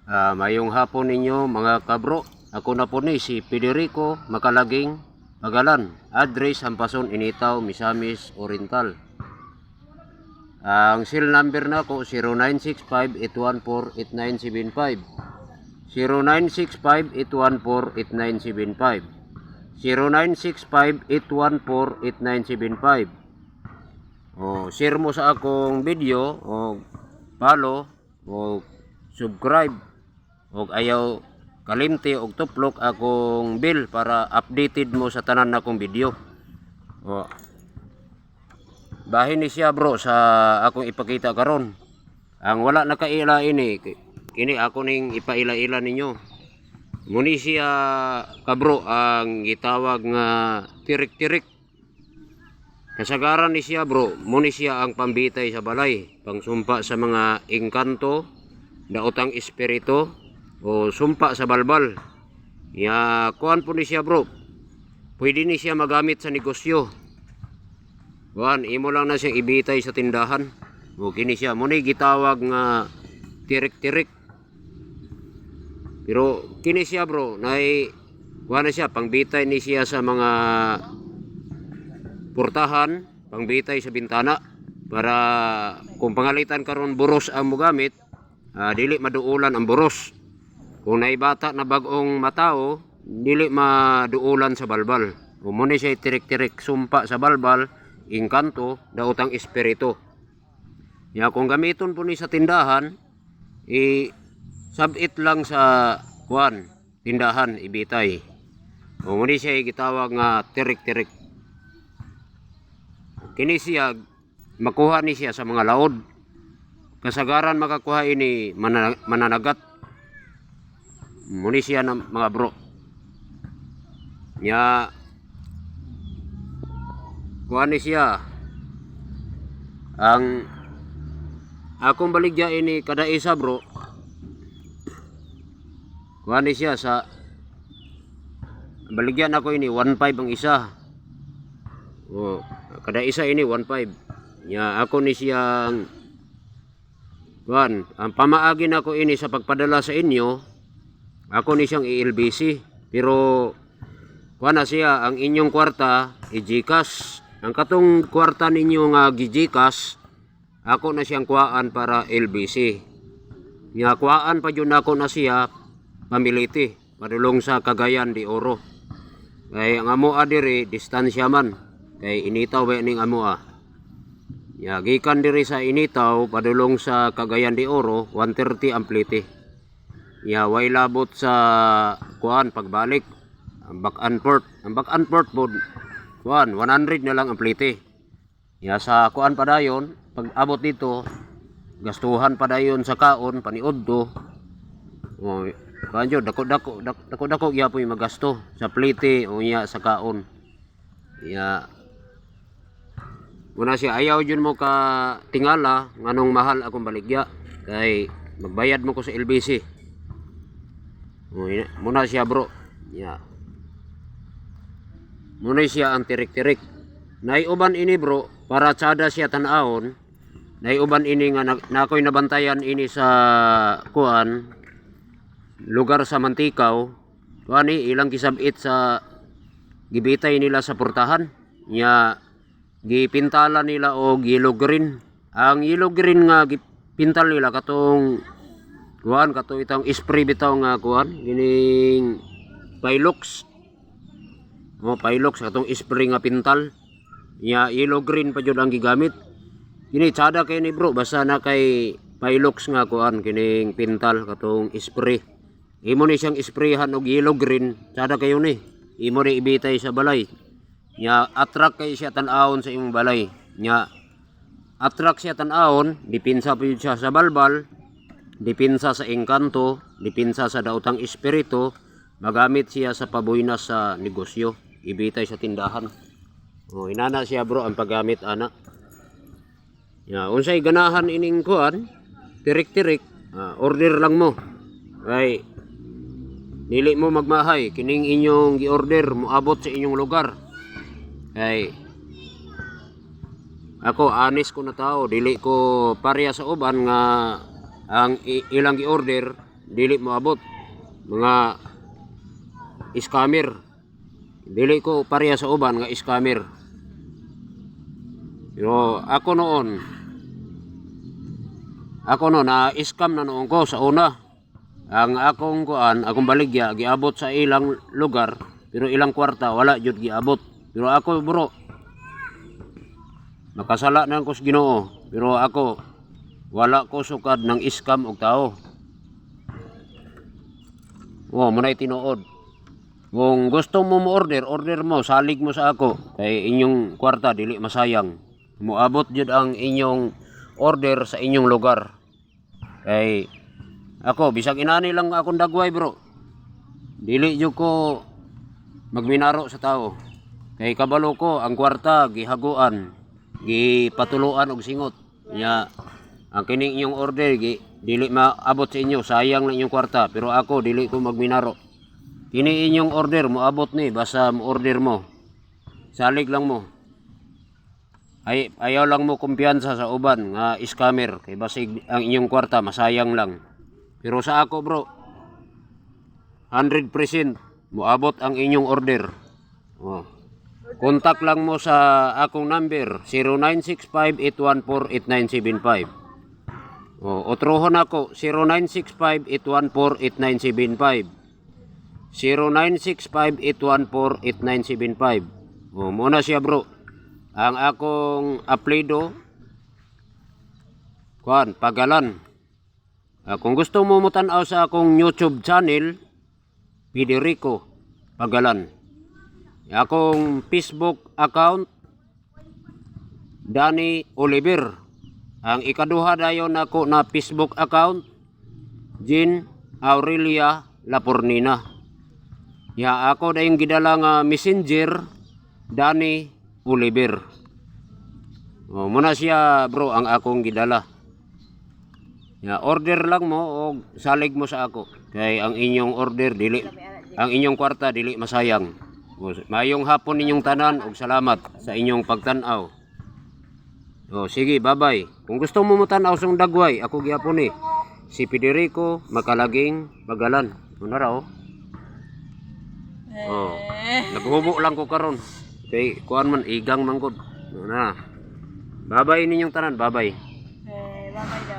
Mayong hapon ninyo mga kabro. Ako na po ni si Federico Makalaging Pagalan, address Hampason, Initaw, Misamis Oriental. Ang cell number na ko 0965-814-8975, 0965-814-8975, 0965-814-8975. Share mo sa akong video o follow o subscribe o ayaw kalimti og tuplok akong bell para updated mo sa tanan akong video. Bahin ni siya bro sa akong ipakita karon. Ang wala nakaila ini kini ako ning ipaila-ila ninyo. Muni siya kabro ang gitawag nga tirik-tirik. Kasagaran ni siya bro, muni siya ang pambitay sa balay, pangsumpa sa mga engkanto, daotang espiritu o sumpa sa balbal. Kuan po ni siya bro, pwede ni siya magamit sa negosyo. Kuan, imo lang na siyang ibitay sa tindahan. Kini siya, muni gitawag nga tirik-tirik. Pero kini siya bro, kuan na siya, pangbitay ni siya sa mga portahan, pangbitay sa bintana para kung pangalitan karon buros ang mogamit, dili maduulan ang buros. Kung naibata na bagong matao, dili maduulan sa balbal. Muna siya tirik-tirik sumpa sa balbal, engkanto, daotang espiritu. Kung gamiton po ni sa tindahan, sabit lang sa kuan, tindahan, ibitay. Muna siya gitawag nga tirik-tirik. Kini siya, makuha ni siya sa mga laod. Kasagaran makakuha ini mananagat. Muni siya ng mga bro. Kuha ni siya. Ang akong baligya ini kada isa bro. Kuha ni siya sa baligyan ako ini 1.5 ang isa. Kada isa ini 1.5. Ako ni siyang kuan, ang pamaagin ako ini sa pagpadala sa inyo. Ako ni siyang i-LBC. Pero kuan na siya, ang inyong kwarta i-GCash. Ang katong kwarta ninyo nga gi-GCash, ako na siyang kuhaan para LBC. Kuhaan pa yun ako na siya pamiliti padulong sa Cagayan de Oro. Kay ang amo adiri distansya man. Kay Initaw ba ning amo gikan diri sa Initaw padulong sa Cagayan de Oro 130 ang plite. Way labot sa kuan pagbalik ang back and forth. Ang back and forth pod kuan 100 na lang ang plite. Sa kuan padayon pag abot dito gastuhan padayon sa kaon paniudto. Kanjo dako gyapon magasto sa plite o sa kaon. Muna siya, ayaw dyan mo ka tingala nganong mahal akong baligya kay magbayad mo ko sa LBC. Muna siya bro. Muna siya ang tirik-tirik. Naiuban ini bro, para tsada siya tanahon. Naiuban ini nga na ako'y nabantayan ini sa kuan lugar sa Mantikaw. Kuan ilang kisabit sa gibitay nila sa portahan. Gipintala nila og yellow green. Ang yellow green nga gipintal nila katong kuan itong spray bitaw nga kuan gining Pilox. Pilox katong spray nga pintal. Yellow green pa jud ang gigamit. Kini tsada kay ni bro basta na kay Pilox nga kuan kining pintal katong spray. Imo ni siyang sprayhan og yellow green, tsada kayo ni. Imo ni ibitay sa balay. Attract kay siya tan-awon sa imong balay. Attract siya tan-awon, dipinsa pa siya sa balbal, dipinsa sa engkanto, dipinsa sa daotang espiritu, magamit siya sa pabuinas sa negosyo, ibitay sa tindahan. Inana siya bro ang paggamit ana. Unsay ganahan ining kuan, tirik-tirik, order lang mo. Kay dili mo magmahay kining inyong gi-order moabot sa inyong lugar. Ay ako honest ko na tao, dili ko pareha sa uban nga ang ilang gi-order dili mo abot. Mga scammer. Dili ko pareha sa uban nga scammer. Pero ako noon na scam na noon ko sa una. Ang akong baligya giabot sa ilang lugar pero ilang kwarta wala jud giabot. Pero ako bro, makasala na ko sa Ginoo. Pero ako wala ko sukad ng scam og tao. Munay tinuod. Kung gusto mo order mo, salig mo sa ako. Kay inyong kwarta dili masayang. Moabot jud ang inyong order sa inyong lugar. Kay ako bisag inani lang akong dagway bro. Dili jud ko magminaro sa tao. Kay kabalo ko ang kwarta gihaguan, gipatuluan og singot. Nya ang kining inyong order dili maabot sa inyo, sayang lang inyong kwarta. Pero ako dili ko magminaro. Kini inyong order moabot ni basta mo order mo. Salig lang mo. Ayaw lang mo kumpiyansa sa uban nga scammer kay basig ang inyong kwarta masayang lang. Pero sa ako bro, 100% moabot ang inyong order. Kontak lang mo sa akong number 0965-814-8975. Otrohon ako 0965-814-8975. 0965-814-8975. Muna siya bro. Ang akong apelyido Pagalan. Kung gusto mo tan-aw sa akong YouTube channel, Federico Pagalan. Akong Facebook account, Danny Oliver. Ang ikaduha dayon nako na Facebook account, Jean Aurelia Lapornina. Ako dayong gidala nga messenger, Danny Oliver. Muna siya bro ang akong gidala. Order lang mo o salig mo sa ako. Kay ang inyong order ang inyong kwarta dili masayang. Mayong hapon ninyong tanan og salamat sa inyong pagtan-aw. Sige, bye-bye. Kung gusto mo tan-aw sa dagway, ako gyapon si Federico Makalaging Pagalan. Una ra naghubo lang ko karon. Kay kuan man igang manggod. Bye-bye ninyong tanan, bye-bye. Bye-bye.